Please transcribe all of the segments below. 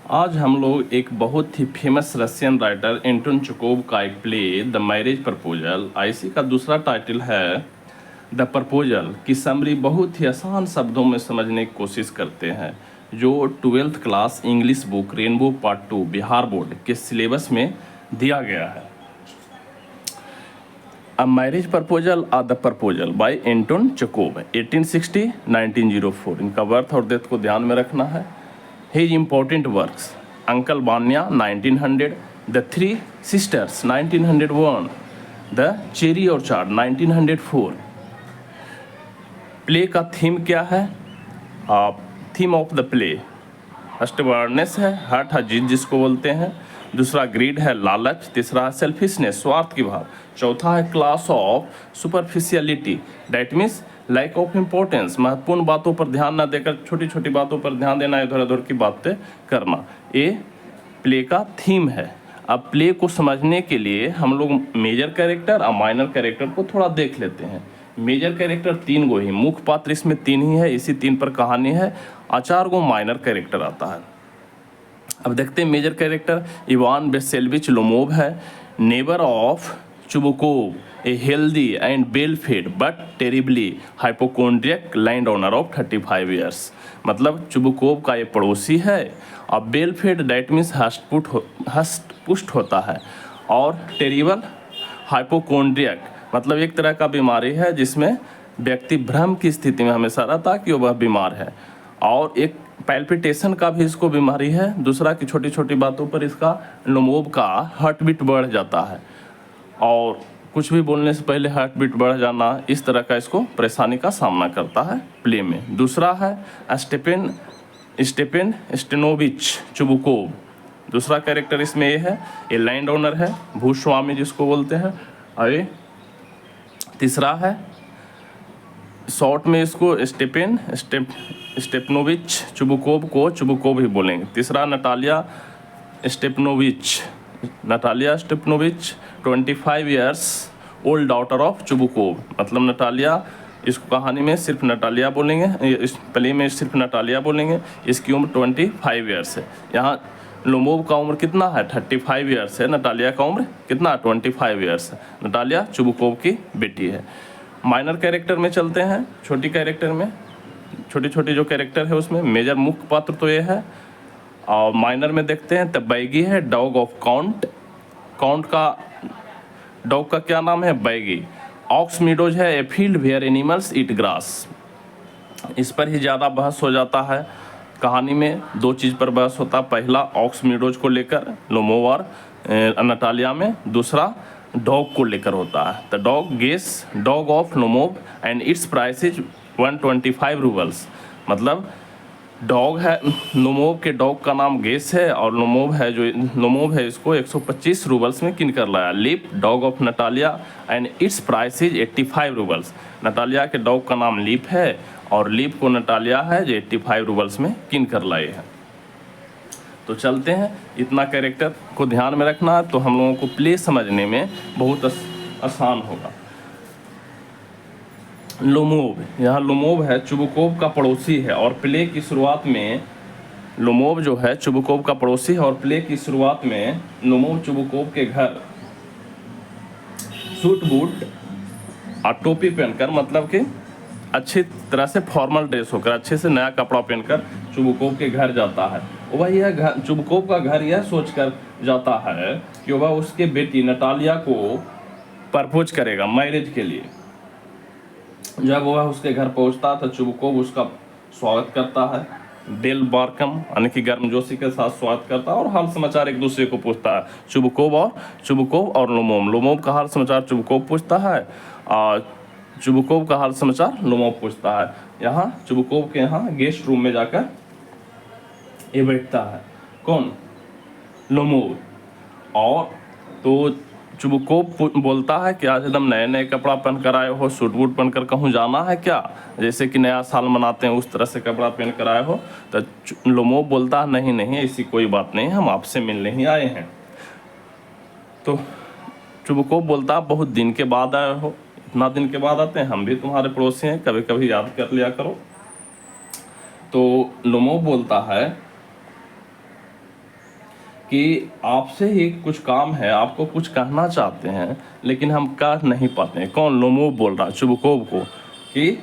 आज हम लोग एक बहुत ही famous Russian writer Anton Chekhov का एक प्ले द मैरिज प्रपोजल, इसी का दूसरा टाइटल है द प्रपोजल की समरी बहुत ही आसान शब्दों में समझने की कोशिश करते हैं, जो 12th class English book Rainbow part 2 Bihar board के सिलेबस में दिया गया है। A marriage proposal or the proposal by Anton Chekhov 1860-1904। इनका बर्थ और डेथ को ध्यान में रखना है। His important works: Uncle Vanya 1900, The Three Sisters 1901, The Cherry Orchard 1904। Play का थीम क्या है? Theme of the play stubbornness है, हर्ट है जिद जिसको बोलते हैं। दूसरा ग्रीड है लालच। तीसरा है सेल्फिशनेस, स्वार्थ की भाव। चौथा है class of superficiality, that means lack of importance, महत्वपूर्ण बातों पर ध्यान न देकर छोटी छोटी बातों पर ध्यान देना, इधर उधर की बातें करना। ये प्ले का थीम है। अब प्ले को समझने के लिए हम लोग मेजर कैरेक्टर और माइनर कैरेक्टर को थोड़ा देख लेते हैं। मेजर कैरेक्टर 3 गो ही, मुख्य पात्र इसमें 3 ही है, इसी 3 पर कहानी है। 4 गो माइनर कैरेक्टर आता है। अब देखते हैं major character. Ivan Vassilyevitch Lomov है, neighbour of Chubukov, a healthy and well fed but terribly hypochondriac land owner of 35 years. मतलब चुबुकोव का ये पड़ोसी है और वेल फेड डैट मीन्स हष्टपुष्ट होता है, और टेरिबल हाइपोकोन्ड्रियक मतलब एक तरह का बीमारी है जिसमें व्यक्ति भ्रम की स्थिति में हमेशा रहता कि वह बीमार है, और एक पैल्पिटेशन का भी इसको बीमारी है। दूसरा कि छोटी छोटी बातों पर इसका लोमोव का हार्ट बीट बढ़ जाता है, और कुछ भी बोलने से पहले हार्ट बीट बढ़ जाना, इस तरह का इसको परेशानी का सामना करता है प्ले में। दूसरा है स्टेपेन स्टेनोविच चुबुकोव। दूसरा कैरेक्टर इसमें ये है, ये लैंड ओनर है, भूस्वामी जिसको बोलते हैं। और ये तीसरा है, शॉर्ट में इसको स्टेपनोविच चुबुकोव को चुबुकोव ही बोलेंगे। तीसरा Natalya Stepanovich 25 years old daughter of Chubukov. मतलब नटालिया, इसको कहानी में सिर्फ नटालिया बोलेंगे, इस प्ले में सिर्फ नटालिया बोलेंगे। इसकी उम्र 25 ईयर्स है। यहाँ लोमोव का उम्र कितना है? 35 ईयर्स है। नटालिया का उम्र कितना? 25 ईयर्स है। नटालिया चुबुकोव की बेटी है। माइनर कैरेक्टर में चलते हैं। छोटी कैरेक्टर में छोटी छोटी जो कैरेक्टर है उसमें मेजर मुख्य पात्र तो ये है, और माइनर में देखते हैं। तब बैगी है, डॉग ऑफ काउंट। काउंट का डॉग का क्या नाम है? बैगी। ऑक्स मीडोज है, a field where animals eat grass. इस पर ही ज़्यादा बहस हो जाता है। कहानी में 2 चीज़ पर बहस होता है। पहला ऑक्स मीडोज को लेकर लोमोव और नटालिया में, दूसरा डॉग को लेकर होता है। The dog Guess dog of Lomov and its price is 125 roubles. मतलब डॉग है, लोमोव के डॉग का नाम गेस है, और लोमोव है इसको 125 रूबल्स में किन कर लाया। Leap dog of Natalya and its price is 85 roubles. Natalya के डॉग का नाम लीप है, और लीप को नटालिया है जो 85 रूबल्स में किन कर लाए हैं। तो चलते हैं। इतना कैरेक्टर को ध्यान में रखना है तो हम लोगों को प्ले समझने में बहुत आसान होगा। लोमोव, यहाँ लोमोव है चुबुकोव का पड़ोसी है, और प्ले की शुरुआत में लोमोव जो है चुबुकोव का पड़ोसी है, और प्ले की शुरुआत में लोमोव चुबुकोव के घर सूट बूट और टोपी पहनकर, मतलब कि अच्छी तरह से फॉर्मल ड्रेस होकर, अच्छे से नया कपड़ा पहनकर चुबुकोव के घर जाता है। वह यह चुबुकोव का घर यह सोचकर जाता है कि वह उसके बेटी नटालिया को प्रपोज करेगा मैरिज के लिए। जब वह उसके घर पहुंचता है तो चुबुकोव उसका स्वागत करता है, डेल बारकम यानी कि गर्मजोशी के साथ स्वागत करता है, और हाल समाचार एक दूसरे को पूछता है। चुबुकोव और लोमोव का हाल समाचार चुबुकोव पूछता है, और चुबुकोव का हाल समाचार लोमोव पूछता है। यहाँ चुबुकोव के यहाँ गेस्ट रूम में जाकर ये बैठता है। कौन? लोमोव। और तो चुबुकोव बोलता है कि आज एकदम नए नए कपड़ा पहन कर आए हो, सूट बूट पहन कर कहूँ जाना है क्या? जैसे कि नया साल मनाते हैं उस तरह से कपड़ा पहन कर आए हो। तो लोमोव बोलता है नहीं नहीं, ऐसी कोई बात नहीं, हम आपसे मिलने ही आए हैं। तो चुबुकोव बोलता है बहुत दिन के बाद आए हो। इतना दिन के बाद आते हैं? हम भी तुम्हारे पड़ोसी हैं, कभी कभी याद कर लिया करो। तो लोमोव बोलता है कि आपसे ही कुछ काम है, आपको कुछ कहना चाहते हैं लेकिन हम कह नहीं पाते हैं। कौन? लोमोव बोल रहा चुबुकोव को कि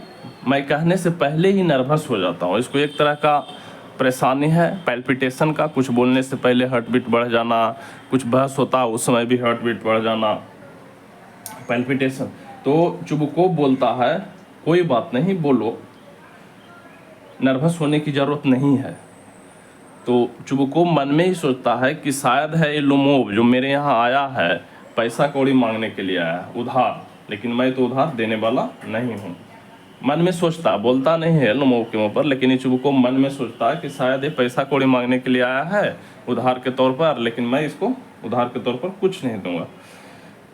मैं कहने से पहले ही नर्वस हो जाता हूँ। इसको एक तरह का परेशानी है पैल्पिटेशन का, कुछ बोलने से पहले हार्ट बीट बढ़ जाना, कुछ बहस होता उस समय भी हार्ट बीट बढ़ जाना, पैल्पिटेशन। तो चुबुकोव बोलता है कोई बात नहीं, बोलो, नर्वस होने की ज़रूरत नहीं है। तो चुबुकोव मन में ही सोचता है कि शायद है ये लोमोव जो मेरे यहाँ आया है पैसा कौड़ी मांगने के लिए आया है, उधार, लेकिन मैं तो उधार देने वाला नहीं हूँ। मन में सोचता, बोलता नहीं है लोमोव के मुँह पर, लेकिन ये चुबुकोव मन में सोचता है कि शायद ये पैसा कौड़ी मांगने के लिए आया है उधार के तौर पर, लेकिन मैं इसको उधार के तौर पर कुछ नहीं दूंगा।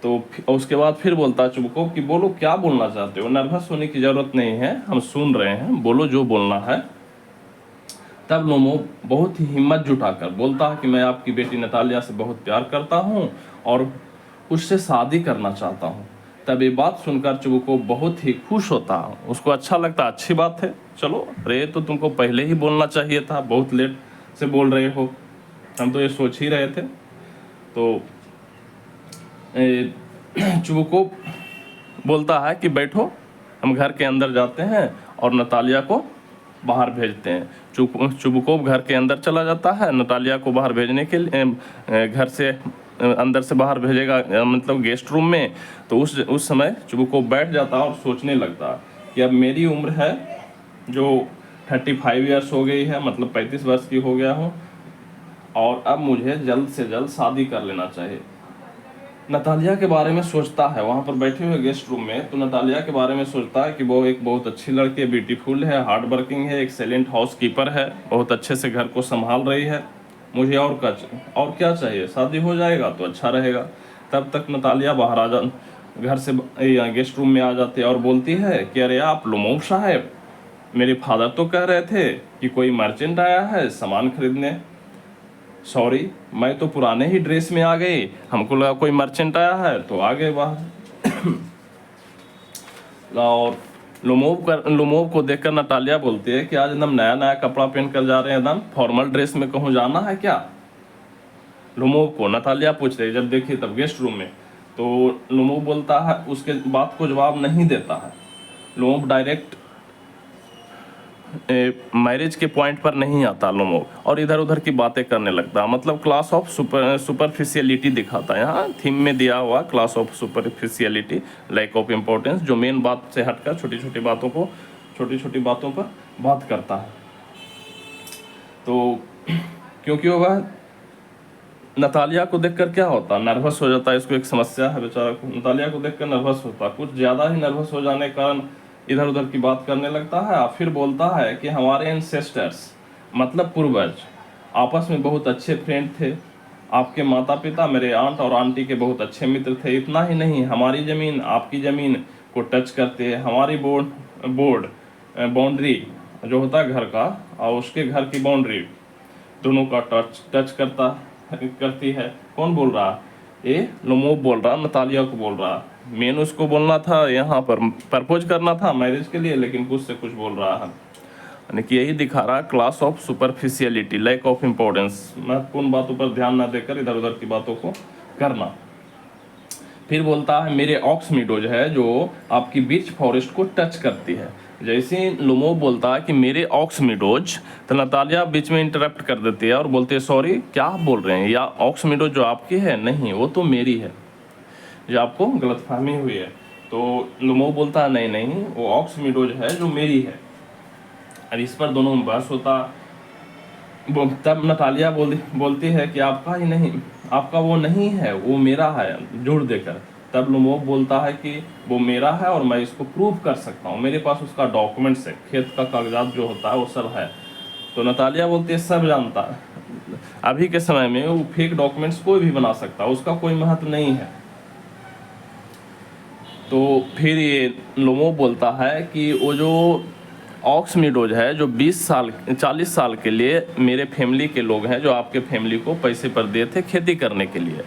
तो उसके बाद फिर बोलता है चुबुकोव कि बोलो क्या बोलना चाहते हो, नर्वस होने की ज़रूरत नहीं है, हम सुन रहे हैं, बोलो जो बोलना है। तब लोमोव बहुत ही हिम्मत जुटाकर बोलता है कि मैं आपकी बेटी नतालिया से बहुत प्यार करता हूँ और उससे शादी करना चाहता हूँ। तब ये बात सुनकर चुबुकोव बहुत ही खुश होता है, उसको अच्छा लगता, अच्छी बात है, चलो रे तो तुमको पहले ही बोलना चाहिए था, बहुत लेट से बोल रहे हो, हम तो ये सोच ही रहे थे। तो चुबुकोव बोलता है कि बैठो, हम घर के अंदर जाते हैं और नतालिया को बाहर भेजते हैं। चुबुकोव घर के अंदर चला जाता है, नतालिया को बाहर भेजने के लिए, घर से अंदर से बाहर भेजेगा, मतलब गेस्ट रूम में। तो उस समय चुबुकोव बैठ जाता है और सोचने लगता कि अब मेरी उम्र है जो 35 ईयर्स हो गई है, मतलब 35 वर्ष की हो गया हूँ, और अब मुझे जल्द से जल्द शादी कर लेना चाहिए। नतालिया के बारे में सोचता है, वहाँ पर बैठे हुए गेस्ट रूम में, तो नतालिया के बारे में सोचता है कि वो एक बहुत अच्छी लड़की है, ब्यूटीफुल है, हार्ड वर्किंग है, एक्सेलेंट हाउस कीपर है, बहुत अच्छे से घर को संभाल रही है, मुझे और क्या चाहिए, शादी हो जाएगा तो अच्छा रहेगा। तब तक नतालिया बाहर आ जा, घर से गेस्ट रूम में आ जाती है और बोलती है कि अरे आप लोमोव साहब, मेरे फादर तो कह रहे थे कि कोई मर्चेंट आया है सामान खरीदने। सॉरी, मैं तो पुराने ही ड्रेस में आ गई, हमको लगा कोई मर्चेंट आया है तो आ गए बाहर। और लोमोव को देखकर नतालिया बोलती है कि आज एकदम नया नया कपड़ा पहन कर जा रहे हैं, एकदम फॉर्मल ड्रेस में कहूँ जाना है क्या? लोमोव को नतालिया पूछ रही, जब देखी तब गेस्ट रूम में। तो लोमोव बोलता है, उसके बात को जवाब नहीं देता है। लोमोव डायरेक्ट मैरिज के पॉइंट पर नहीं आता लोमोव, और इधर उधर की बातें करने लगता, मतलब क्लास ऑफ सुपरफिशियलिटी दिखाता है। यहाँ थीम में दिया हुआ class of superficiality, lack of importance, जो मेन बात से हटकर छोटी छोटी बातों पर बात करता है। तो क्योंकि वह नतालिया को देखकर क्या होता, नर्वस हो जाता है। इसको एक समस्या है बेचारा को, नतालिया को देखकर नर्वस होता, कुछ ज़्यादा ही नर्वस हो जाने के कारण इधर उधर की बात करने लगता है। फिर बोलता है कि हमारे एंसेस्टर्स, मतलब पूर्वज, आपस में बहुत अच्छे फ्रेंड थे, आपके माता पिता मेरे आंट और आंटी के बहुत अच्छे मित्र थे। इतना ही नहीं, हमारी ज़मीन आपकी ज़मीन को टच करते, हमारी बाउंड्री जो होता है घर का और उसके घर की बाउंड्री दोनों का टच करती है। कौन बोल रहा? ये लोमोव बोल रहा, नतालिया को बोल रहा। मेन उसको बोलना था, यहाँ पर प्रपोज करना था मैरिज के लिए, लेकिन कुछ से कुछ बोल रहा है, यानी कि यही दिखा रहा class of superficiality, lack of importance, महत्वपूर्ण बातों पर ध्यान न देकर इधर उधर की बातों को करना। फिर बोलता है मेरे ऑक्स मीडोज है जो आपकी बीच फॉरेस्ट को टच करती है। जैसे लोमोव बोलता है कि मेरे ऑक्स मीडोज, तो नतालिया बीच में इंटरप्ट कर देती है और बोलती है सॉरी क्या आप बोल रहे हैं, या ऑक्स मीडोज जो आपकी है, नहीं वो तो मेरी है, जो आपको गलतफहमी हुई है। तो लोमोव बोलता है नहीं नहीं, वो ऑक्स मीडोज है जो मेरी है। अब इस पर दोनों में बहस होता। तब नतालिया बोलती है कि आपका ही नहीं, आपका वो नहीं है, वो मेरा है, जोड़ देकर। तब लोमोव बोलता है कि वो मेरा है और मैं इसको प्रूव कर सकता हूँ, मेरे पास उसका डॉक्यूमेंट्स है, खेत का कागजात जो होता है वो सब है। तो नतालिया बोलती है सब जानता है, अभी के समय में वो फेक डॉक्यूमेंट्स कोई भी बना सकता है, उसका कोई महत्व नहीं है। तो फिर ये लोमोव बोलता है कि वो जो ऑक्स मीडोज है जो 40 साल के लिए मेरे फैमिली के लोग हैं, जो आपके फैमिली को पैसे पर दिए थे खेती करने के लिए,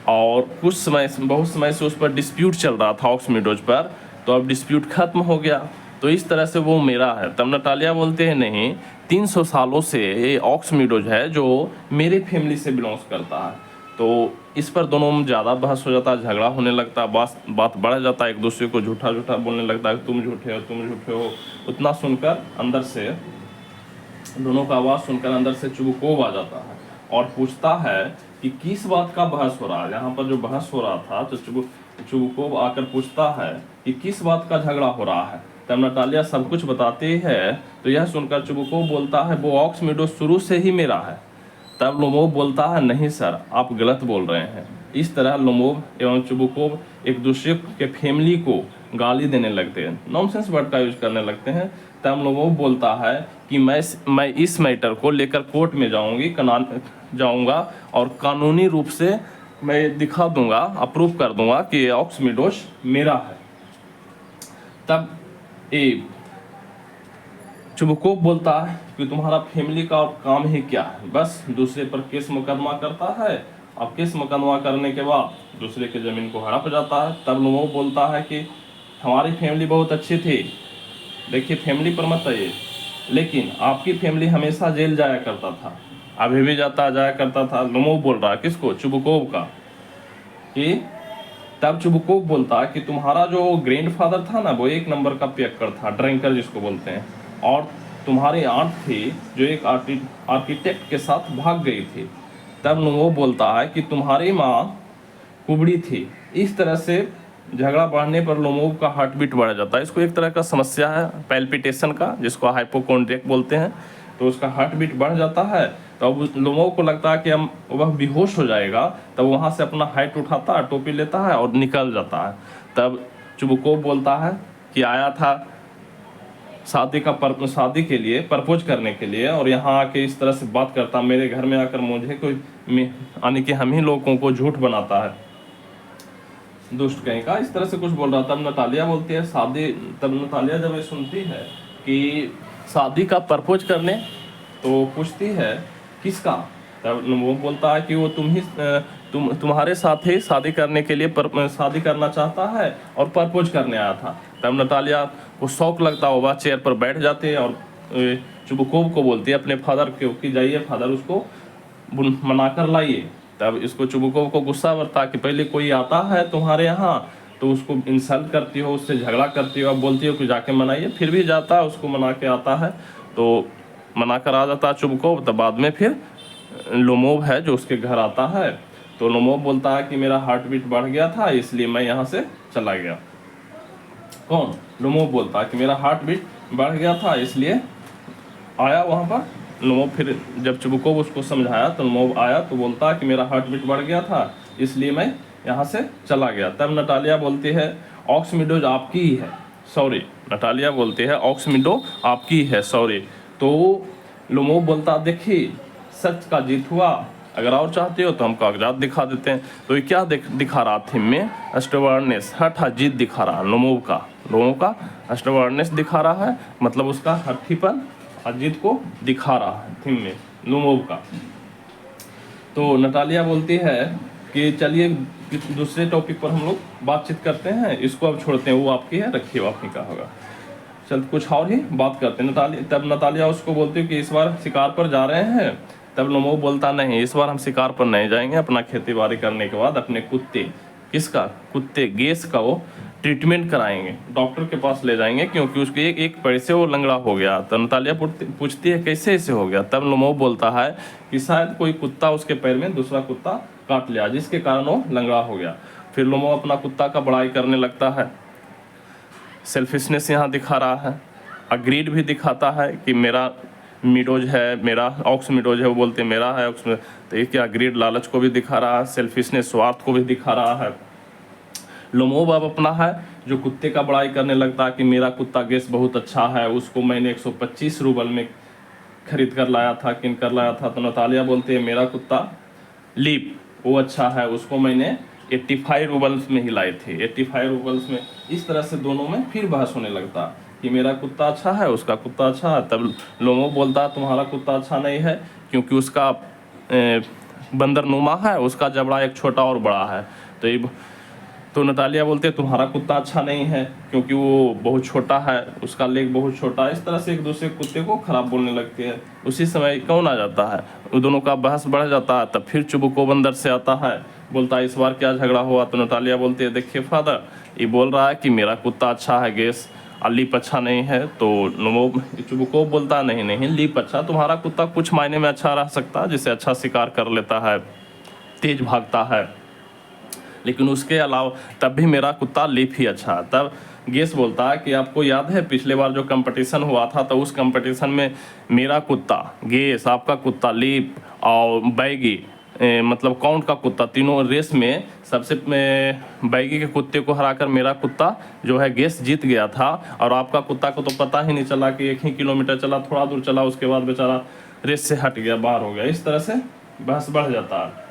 और बहुत समय से उस पर डिस्प्यूट चल रहा था ऑक्स मीडोज पर। तो अब डिस्प्यूट खत्म हो गया, तो इस तरह से वो मेरा है। तब नटालिया बोलते हैं नहीं, 300 सालों से ये ऑक्स मीडोज है जो मेरे फैमिली से बिलोंग्स करता है। तो इस पर दोनों में ज़्यादा बहस हो जाता है, झगड़ा होने लगता है, बात बढ़ जाता है, एक दूसरे को झूठा झूठा बोलने लगता है, तुम झूठे हो तुम झूठे हो। उतना सुनकर अंदर से, दोनों का आवाज़ सुनकर अंदर से चुबुकोव आ जाता है और पूछता है कि किस बात का बहस हो रहा है। यहाँ पर जो बहस हो रहा था तो चुबुकोव आकर पूछता है कि किस बात का झगड़ा हो रहा है। तब नटालिया सब कुछ बताते हैं। तो यह सुनकर चुबुकोव बोलता है वो ऑक्स मीडो शुरू से ही मेरा है। तब लोमोव बोलता है नहीं सर, आप गलत बोल रहे हैं। इस तरह लोमोव एवं चुबुकोव एक दूसरे के फैमिली को गाली देने लगते हैं, नॉनसेंस वर्ड का यूज करने लगते हैं। तब लोमोव बोलता है कि मैं इस मैटर को लेकर कोर्ट में जाऊंगा और कानूनी रूप से मैं दिखा दूंगा, अप्रूव कर दूंगा कि ऑक्स मीडोज मेरा है। तब चुबुकोव बोलता है कि तुम्हारा फैमिली का काम ही क्या है, बस दूसरे पर केस मुकदमा करता है। अब केस मुकदमा करने के बाद दूसरे की ज़मीन को हड़प जाता है। तब लोमोव बोलता है कि हमारी फैमिली बहुत अच्छी थी, देखिए फैमिली पर मत आइए, लेकिन आपकी फैमिली हमेशा जेल जाया करता था, अभी भी जाया करता था। लोमोव बोल रहा है किसको? चुबुकोव का। कि तब चुबुकोव बोलता है कि तुम्हारा जो ग्रैंडफादर था ना, वो 1 नंबर का पियक्कड़ था, ड्रिंकर जिसको बोलते हैं, और तुम्हारी आंट थी जो एक आर्किटेक्ट के साथ भाग गई थी। तब वो बोलता है कि तुम्हारी माँ कुबड़ी थी। इस तरह से झगड़ा बढ़ने पर लोमोव का हार्ट बीट बढ़ जाता है। इसको एक तरह का समस्या है पैल्पिटेशन का, जिसको हाइपोकॉन्ड्रियक बोलते हैं। तो उसका हार्ट बीट बढ़ जाता है। तो अब लोमोव को लगता है कि वह बेहोश हो जाएगा। तब वहाँ से अपना हाइट उठाता है, टोपी लेता है और निकल जाता है। तब चुबुकोव बोलता है कि आया था शादी के लिए, प्रपोज करने के लिए, और यहाँ आके इस तरह से बात करता, मेरे घर में आकर मुझे कोई यानी कि हम ही लोगों को झूठ बनाता है, दुष्ट कहीं का, इस तरह से कुछ बोल रहा। तब नटालिया बोलती है तब नटालिया जब ये सुनती है कि शादी का प्रपोज करने, तो पूछती है किसका। तब वो बोलता है कि वो तुम्हारे साथ ही शादी करने के लिए शादी करना चाहता है और प्रपोज करने आया था। तब नटालिया को शौक लगता है, वह चेयर पर बैठ जाते हैं और चुबुकोव को बोलती है अपने फादर कि जाइए फादर, उसको मनाकर लाइए। तब इसको चुबुकोव को गुस्सा बरता कि पहले कोई आता है तुम्हारे यहाँ तो उसको इंसल्ट करती हो, उससे झगड़ा करती हो, अब बोलती हो कि जाके मनाइए। फिर भी जाता है, उसको मना के आता है, तो मना कर आ जाता है चुबुकोव। तब बाद में फिर लोमोव है जो उसके घर आता है। तो लोमोव बोलता है कि मेरा हार्ट बीट बढ़ गया था इसलिए मैं यहाँ से चला गया। कौन? लोमोव बोलता है कि मेरा हार्ट बीट बढ़ गया था इसलिए आया वहाँ पर। लोमोव फिर जब चुबुकोव उसको समझाया तो लोमोव आया तो बोलता है कि मेरा हार्ट बीट बढ़ गया था इसलिए मैं यहाँ से चला गया। तब नटालिया बोलती है ऑक्स मीडोज आपकी ही है, सॉरी। नटालिया बोलती है ऑक्स मीडो आपकी है, सॉरी। तो लोमोव बोलता देखिए सच का जीत हुआ, अगर और चाहते हो तो हम कागजात दिखा देते हैं। तो ये क्या दिखा रहा थीम में? स्टबर्ननेस, हठ जीत दिखा रहा लोमोव का स्टबर्ननेस दिखा रहा है, मतलब उसका हठीपन अजीत को दिखा रहा है थीम में लोमोव का। तो नटालिया बोलती है कि चलिए दूसरे टॉपिक पर हम लोग बातचीत करते हैं, इसको अब छोड़ते हैं, वो आपकी है, रखिए वो आपकी का होगा, चल कुछ और ही बात करते हैं। तब नटालिया उसको बोलती है कि इस बार शिकार पर जा रहे हैं। तब लोमोव बोलता नहीं, इस बार हम शिकार पर नहीं जाएंगे, अपना खेती बाड़ी करने के बाद अपने कुत्ते गेस का वो ट्रीटमेंट कराएंगे, डॉक्टर के पास ले जाएंगे, क्योंकि उसके एक पैर से वो लंगड़ा हो गया। तो नटालिया पूछती है कैसे ऐसे हो गया। तब लोमोव बोलता है कि शायद कोई कुत्ता उसके पैर में दूसरा कुत्ता काट लिया जिसके कारण वो लंगड़ा हो गया। फिर लोमोव अपना कुत्ता का बड़ाई करने लगता है, सेल्फिशनेस यहाँ दिखा रहा है, अग्रीड भी दिखाता है कि मेरा मीडोज है, मेरा ऑक्स मीडोज है, वो बोलते हैं मेरा है ऑक्स। तो ये क्या अग्रीड लालच को भी दिखा रहा है, सेल्फिशनेस स्वार्थ को भी दिखा रहा है। लोमोव अब अपना है जो कुत्ते का बड़ाई करने लगता है कि मेरा कुत्ता गेस बहुत अच्छा है, उसको मैंने 125 रूबल में खरीद कर लाया था, किन कर लाया था। तो नटालिया बोलते हैं मेरा कुत्ता लीप वो अच्छा है, उसको मैंने 85 रूबल्स में ही लाए थे, 85 रूबल्स में। इस तरह से दोनों में फिर बहस होने लगता कि मेरा कुत्ता अच्छा है, उसका कुत्ता अच्छा है। तब लोमोव बोलता तुम्हारा कुत्ता अच्छा नहीं है क्योंकि उसका बंदरनुमा है, उसका जबड़ा एक छोटा और बड़ा है। तो ये तो नतालिया बोलते हैं तुम्हारा कुत्ता अच्छा नहीं है क्योंकि वो बहुत छोटा है, उसका लेग बहुत छोटा है। इस तरह से एक दूसरे कुत्ते को खराब बोलने लगते हैं। उसी समय कौन आ जाता है, उन दोनों का बहस बढ़ जाता है। तब फिर चुबुकोव अंदर से आता है, बोलता है इस बार क्या झगड़ा हुआ। तो नतालिया बोलती है देखिए फादर, ये बोल रहा है कि मेरा कुत्ता अच्छा है, गेस और लीप अच्छा नहीं है। तो चुबुकोव बोलता है नहीं नहीं, लीप अच्छा, तुम्हारा कुत्ता कुछ मायने में अच्छा रह सकता है, जिसे अच्छा शिकार कर लेता है, तेज भागता है, लेकिन उसके अलावा तब भी मेरा कुत्ता लीप ही अच्छा है। तब गेस बोलता है कि आपको याद है पिछले बार जो कंपटीशन हुआ था, तो उस कंपटीशन में मेरा कुत्ता, गेस, आपका कुत्ता लीप और बैगी, मतलब काउंट का कुत्ता, तीनों रेस में सबसे बैगी के कुत्ते को हराकर मेरा कुत्ता जो है गेस जीत गया था। और आपका कुत्ता को तो पता ही नहीं चला कि 1 ही किलोमीटर चला, थोड़ा दूर चला, उसके बाद बेचारा रेस से हट गया, बाहर हो गया। इस तरह से बहस बढ़ जाता है।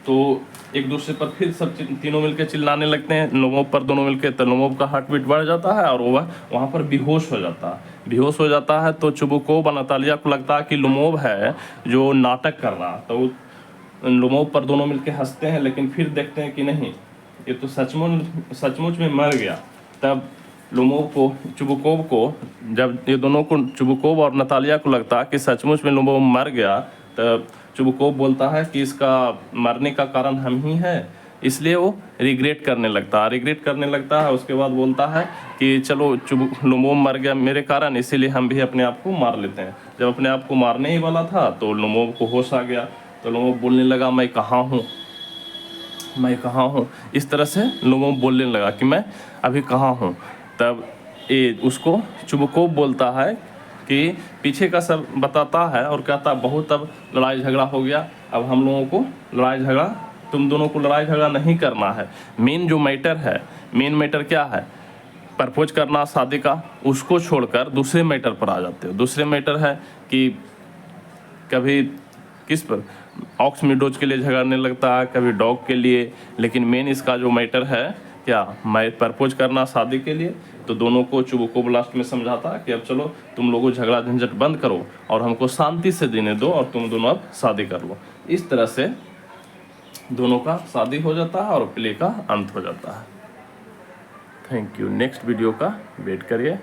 तो एक दूसरे पर फिर सब तीनों मिलकर चिल्लाने लगते हैं, लोमोव पर दोनों मिलकर। तो लोमोव का हार्ट बीट बढ़ जाता है और वो वहाँ पर बेहोश हो जाता है। बेहोश हो जाता है तो चुबुकोव और नतालिया को लगता है कि लोमोव है जो नाटक कर रहा है। तो लोमोव पर दोनों मिलकर हंसते हैं, लेकिन फिर देखते हैं कि नहीं, ये तो सचमुच में मर गया। तब लोमोव को, चुबुकोव को, जब ये दोनों को, चुबुकोव और नतालिया को लगता है कि सचमुच में लोमोव मर गया, तब चुबुकोव बोलता है कि इसका मरने का कारण हम ही हैं। इसलिए वो रिग्रेट करने लगता है। उसके बाद बोलता है कि चलो लोमोव मर गया मेरे कारण, इसीलिए हम भी अपने आप को मार लेते हैं। जब अपने आप को मारने ही वाला था तो लोमोव को होश आ गया। तो लोमोव बोलने लगा मैं कहाँ हूँ। इस तरह से लोमोव बोलने लगा कि मैं अभी कहाँ हूँ। तब उसको चुबुकोव बोलता है कि पीछे का सब बताता है और कहता बहुत अब लड़ाई झगड़ा हो गया, अब हम लोगों को तुम दोनों को लड़ाई झगड़ा नहीं करना है। मेन मैटर क्या है, प्रपोज करना, शादी का, उसको छोड़कर दूसरे मैटर पर आ जाते हो। दूसरे मैटर है कि कभी किस पर, ऑक्स मिडोज के लिए झगड़ने लगता है, कभी डॉग के लिए, लेकिन मेन इसका जो मैटर है क्या, मैं प्रपोज करना शादी के लिए। तो दोनों को चुबुकोव लास्ट में समझाता है कि अब चलो तुम लोगों झगड़ा झंझट बंद करो और हमको शांति से जीने दो और तुम दोनों अब शादी कर लो। इस तरह से दोनों का शादी हो जाता है और प्ले का अंत हो जाता है। Thank you. नेक्स्ट वीडियो का वेट करिए।